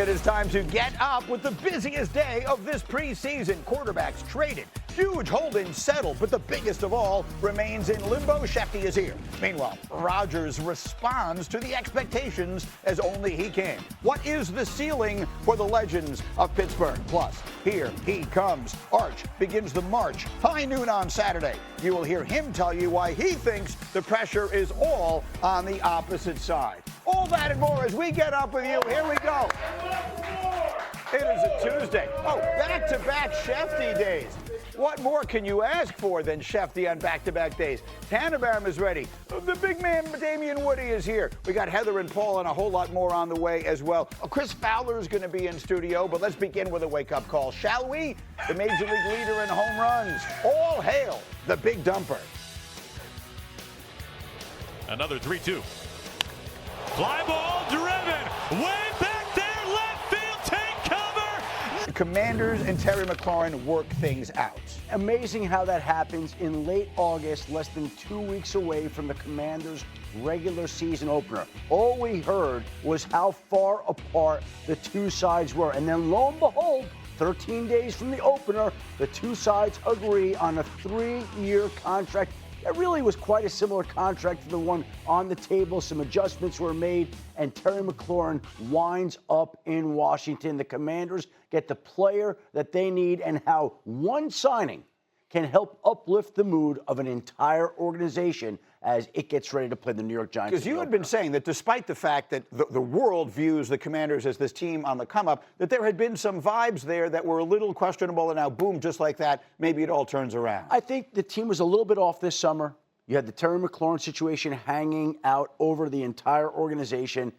it is time to get up with the busiest day of this preseason. Quarterbacks traded, huge hold-ins settled, but the biggest of all remains in limbo. Schefter is here. Meanwhile, Rodgers responds to the expectations as only he can. What is the ceiling for the legends of Pittsburgh? Plus, here he comes. Arch begins the march. High noon on Saturday. You will hear him tell you why he thinks the pressure is all on the opposite side. All that and more as we get up with you. Here we go. It is a Tuesday. Oh, back-to-back Schefter days. What more can you ask for than Schefter on back-to-back days? Tannenbaum is ready. The big man, Damian Woody, is here. We got Heather and Paul and a whole lot more on the way as well. Chris Fowler is going to be in studio, but let's begin with a wake-up call, shall we? The Major League leader in home runs. All hail the big dumper. Another 3-2. Fly ball driven. Way back there. Left field. Take cover. The Commanders and Terry McLaurin work things out. Amazing how that happens in late August, less than 2 weeks away from the Commanders' regular season opener. All we heard was how far apart the two sides were. And then lo and behold, 13 days from the opener, the two sides agree on a 3-year contract. It really was quite a similar contract to the one on the table. Some adjustments were made, and Terry McLaurin winds up in Washington. The Commanders get the player that they need, and how one signing can help uplift the mood of an entire organization as it gets ready to play the New York Giants. Because you had been saying that despite the fact that the world views the Commanders as this team on the come-up, that there had been some vibes there that were a little questionable, and now, boom, just like that, maybe it all turns around. I think the team was a little bit off this summer. You had the Terry McLaurin situation hanging out over the entire organization,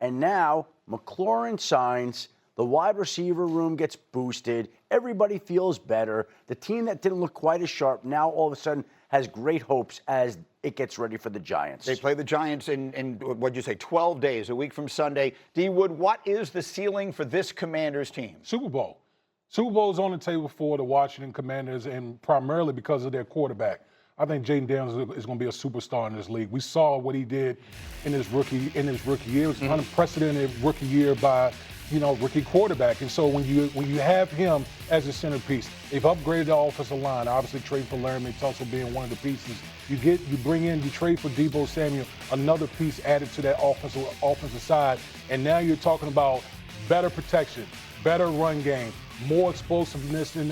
and now McLaurin signs. The wide receiver room gets boosted. Everybody feels better. The team that didn't look quite as sharp now all of a sudden has great hopes as it gets ready for the Giants. They play the Giants in what'd you say, 12 days, a week from Sunday. D. Wood, what is the ceiling for this Commanders team? Super Bowl. Super Bowl is on the table for the Washington Commanders, and primarily because of their quarterback. I think Jaden Daniels is going to be a superstar in this league. We saw what he did in his rookie year. It was an unprecedented rookie year by rookie quarterback. And so when you have him as a centerpiece, they've upgraded the offensive line. Obviously, trade for Laramie Tunsil being one of the pieces. You trade for Deebo Samuel, another piece added to that offensive side. And now you're talking about better protection, better run game, more explosiveness on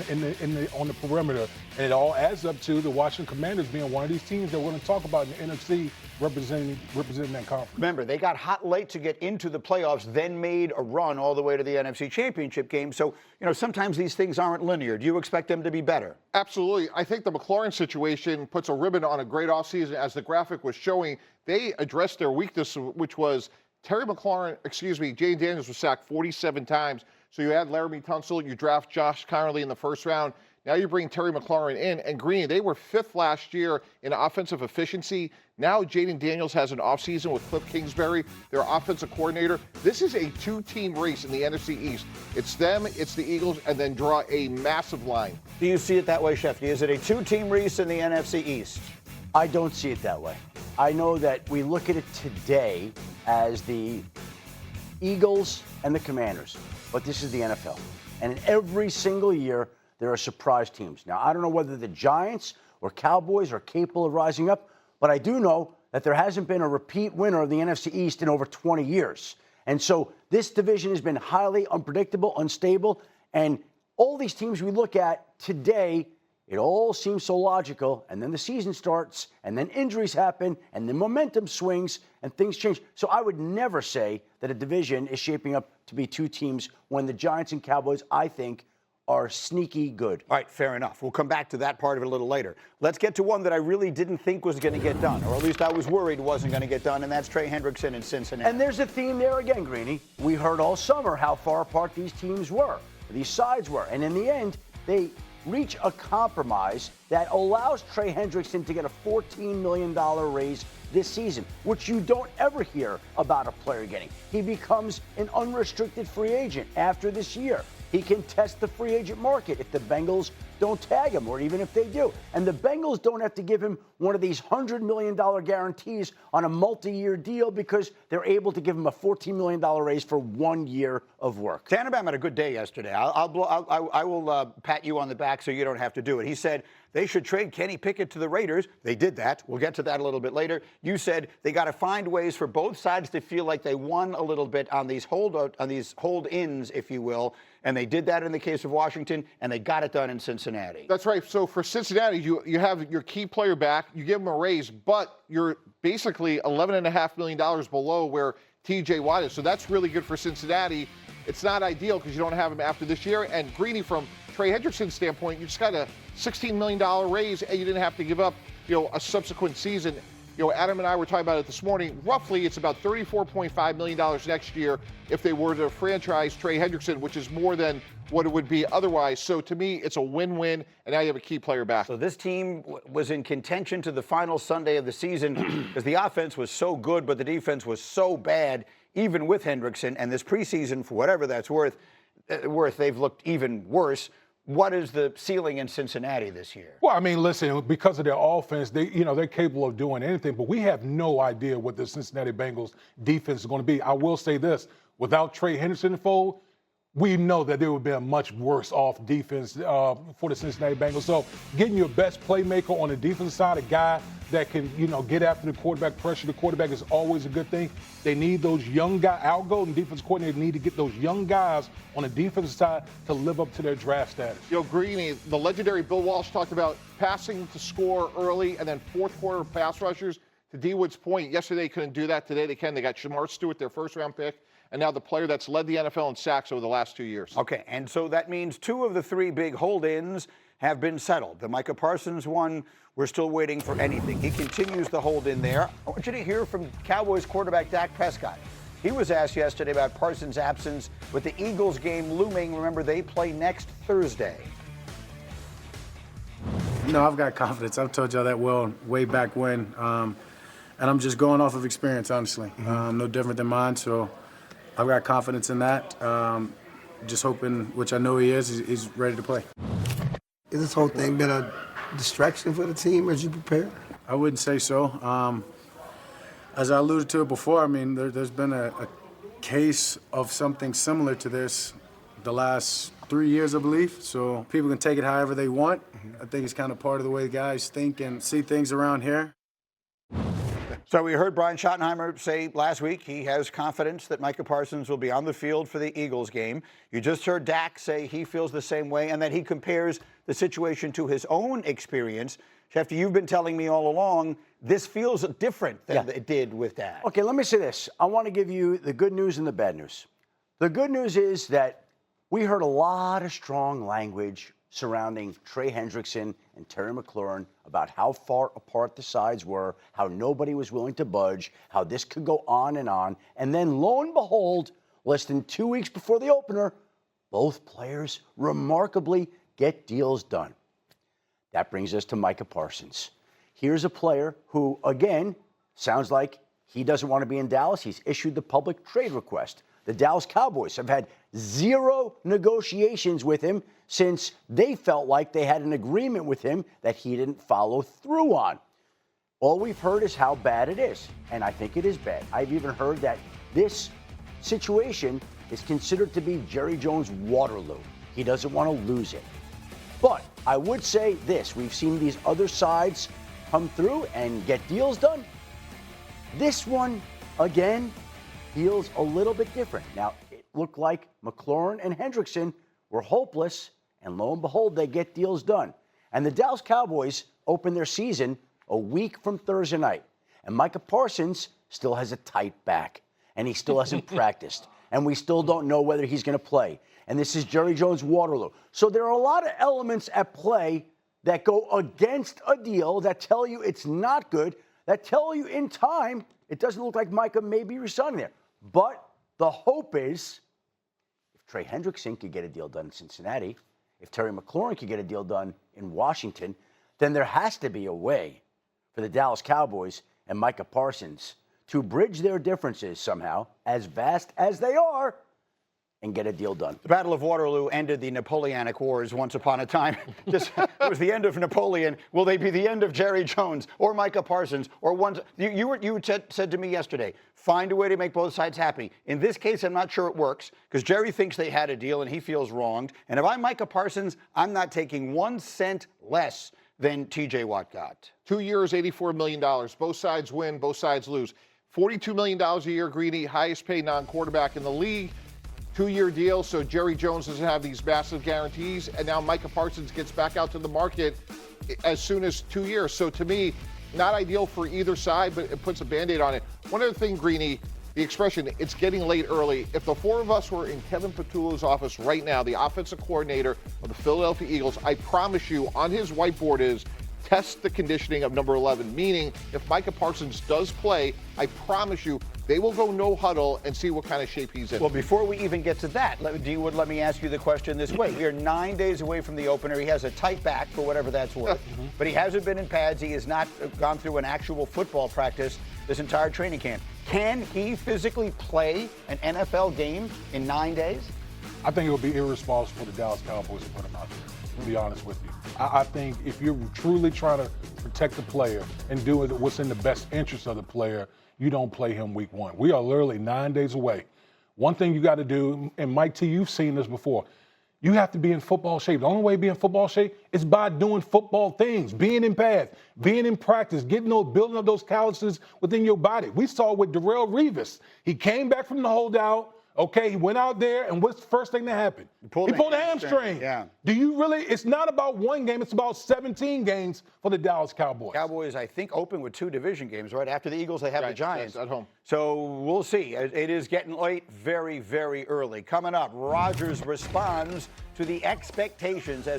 the perimeter. And it all adds up to the Washington Commanders being one of these teams that we're going to talk about in the NFC representing that conference. Remember, they got hot late to get into the playoffs, then made a run all the way to the NFC Championship game. So, sometimes these things aren't linear. Do you expect them to be better? Absolutely. I think the McLaurin situation puts a ribbon on a great offseason. As the graphic was showing, they addressed their weakness, which was Jaden Daniels was sacked 47 times. So you add Laramie Tunsil, you draft Josh Connerly in the first round. Now you bring Terry McLaurin in. And Green, they were 5th last year in offensive efficiency. Now Jaden Daniels has an offseason with Cliff Kingsbury, their offensive coordinator. This is a 2-team race in the NFC East. It's them, it's the Eagles, and then draw a massive line. Do you see it that way, Schefter? Is it a 2-team race in the NFC East? I don't see it that way. I know that we look at it today as the Eagles and the Commanders, but this is the NFL. And in every single year, there are surprise teams. Now, I don't know whether the Giants or Cowboys are capable of rising up, but I do know that there hasn't been a repeat winner of the NFC East in over 20 years. And so this division has been highly unpredictable, unstable, and all these teams we look at today, it all seems so logical, and then the season starts, and then injuries happen, and then momentum swings, and things change. So I would never say that a division is shaping up to be 2 teams when the Giants and Cowboys, I think, are sneaky good. All right, fair enough. We'll come back to that part of it a little later. Let's get to one that I really didn't think was going to get done, or at least I was worried wasn't going to get done, and that's Trey Hendrickson in Cincinnati. And there's a theme there again, Greeny. We heard all summer how far apart these teams were, these sides were, and in the end, they reach a compromise that allows Trey Hendrickson to get a $14 million raise this season, which you don't ever hear about a player getting. He becomes an unrestricted free agent after this year. He can test the free agent market if the Bengals don't tag him, or even if they do. And the Bengals don't have to give him one of these $100 million guarantees on a multi-year deal because they're able to give him a $14 million raise for 1 year of work. Tannenbaum had a good day yesterday. I will pat you on the back so you don't have to do it. He said they should trade Kenny Pickett to the Raiders. They did that. We'll get to that a little bit later. You said they got to find ways for both sides to feel like they won a little bit on these hold-ins, if you will. And they did that in the case of Washington, and they got it done in Cincinnati. That's right. So for Cincinnati, you have your key player back, you give him a raise, but you're basically $11.5 million below where TJ Watt is. So that's really good for Cincinnati. It's not ideal because you don't have him after this year. And Greeny, from Trey Hendrickson's standpoint, you just got a $16 million raise, and you didn't have to give up, a subsequent season. Adam and I were talking about it this morning. Roughly, it's about $34.5 million next year if they were to franchise Trey Hendrickson, which is more than what it would be otherwise. So to me, it's a win-win, and now you have a key player back. So this team was in contention to the final Sunday of the season because the offense was so good, but the defense was so bad, even with Hendrickson. And this preseason, for whatever that's worth, they've looked even worse. What is the ceiling in Cincinnati this year? Well, I mean, listen, because of their offense, they're capable of doing anything, but we have no idea what the Cincinnati Bengals defense is going to be. I will say this, without Trey Hendrickson in the fold, we know that there would be a much worse off defense for the Cincinnati Bengals. So getting your best playmaker on the defensive side, a guy that can, get after the quarterback, pressure the quarterback, is always a good thing. They need those young guys. Outgoing defense coordinators need to get those young guys on the defensive side to live up to their draft status. Greeny, the legendary Bill Walsh talked about passing to score early and then fourth quarter pass rushers. To D. Wood's point, yesterday they couldn't do that. Today they can. They got Shamar Stewart, their first-round pick, and now the player that's led the NFL in sacks over the last 2 years. Okay, and so that means 2 of the 3 big hold-ins have been settled. The Micah Parsons one, we're still waiting for anything. He continues the hold-in there. I want you to hear from Cowboys quarterback Dak Prescott. He was asked yesterday about Parsons' absence with the Eagles game looming. Remember, they play next Thursday. I've got confidence. I've told y'all that way back when. And I'm just going off of experience, honestly. No different than mine, so I've got confidence in that. Just hoping, which I know he is, he's ready to play. Has this whole thing been a distraction for the team as you prepare? I wouldn't say so. As I alluded to it before, I mean, there's been a case of something similar to this the last 3 years, I believe. So people can take it however they want. I think it's kind of part of the way guys think and see things around here. So we heard Brian Schottenheimer say last week he has confidence that Micah Parsons will be on the field for the Eagles game. You just heard Dak say he feels the same way and that he compares the situation to his own experience. Schefter, you've been telling me all along this feels different than it did with Dak. Okay, let me say this. I want to give you the good news and the bad news. The good news is that we heard a lot of strong language surrounding Trey Hendrickson and Terry McLaurin about how far apart the sides were, how nobody was willing to budge, how this could go on. And then lo and behold, less than 2 weeks before the opener, both players remarkably get deals done. That brings us to Micah Parsons. Here's a player who, again, sounds like he doesn't want to be in Dallas. He's issued the public trade request. The Dallas Cowboys have had 0 negotiations with him since they felt like they had an agreement with him that he didn't follow through on. All we've heard is how bad it is, and I think it is bad. I've even heard that this situation is considered to be Jerry Jones' Waterloo. He doesn't want to lose it. But I would say this, we've seen these other sides come through and get deals done. This one, again, feels a little bit different. Now, it looked like McLaurin and Hendrickson were hopeless, and lo and behold, they get deals done. And the Dallas Cowboys open their season a week from Thursday night. And Micah Parsons still has a tight back, and he still hasn't practiced. And we still don't know whether he's going to play. And this is Jerry Jones' Waterloo. So there are a lot of elements at play that go against a deal, that tell you it's not good, that tell you in time it doesn't look like Micah may be resigning there. But the hope is if Trey Hendrickson could get a deal done in Cincinnati, if Terry McLaurin could get a deal done in Washington, then there has to be a way for the Dallas Cowboys and Micah Parsons to bridge their differences somehow, as vast as they are, and get a deal done. The Battle of Waterloo ended the Napoleonic Wars once upon a time. It was the end of Napoleon. Will they be the end of Jerry Jones or Micah Parsons or one? You said to me yesterday, find a way to make both sides happy. In this case, I'm not sure it works because Jerry thinks they had a deal and he feels wronged. And if I'm Micah Parsons, I'm not taking 1 cent less than TJ Watt got. 2 years, $84 million. Both sides win, both sides lose. $42 million a year, Greeny, highest paid non-quarterback in the league. 2-year deal, so Jerry Jones doesn't have these massive guarantees, and now Micah Parsons gets back out to the market as soon as 2 years. So to me, not ideal for either side, but it puts a Band-Aid on it. One other thing, Greeny, the expression, it's getting late early. If the four of us were in Kevin Petullo's office right now, the offensive coordinator of the Philadelphia Eagles, I promise you on his whiteboard is test the conditioning of number 11, meaning if Micah Parsons does play, I promise you they will go no huddle and see what kind of shape he's in. Well, before we even get to that, let me ask you the question this way. We are 9 days away from the opener. He has a tight back for whatever that's worth, but he hasn't been in pads. He has not gone through an actual football practice this entire training camp. Can he physically play an NFL game in 9 days? I think it would be irresponsible for the Dallas Cowboys to put him out there, to be honest with you. I think if you're truly trying to protect the player and do what's in the best interest of the player, you don't play him week 1. We are literally 9 days away. One thing you got to do, and Mike T, you've seen this before, you have to be in football shape. The only way to be in football shape is by doing football things, being in pads, being in practice, building up those calluses within your body. We saw it with Darrelle Revis. He came back from the holdout. Okay, he went out there, and what's the first thing that happened? He pulled a hamstring. Yeah. Do you really? It's not about one game. It's about 17 games for the Dallas Cowboys. Cowboys, I think, open with 2 division games, right? After the Eagles, they have the Giants. Yes, at home. So we'll see. It is getting late very, very early. Coming up, Rodgers responds to the expectations as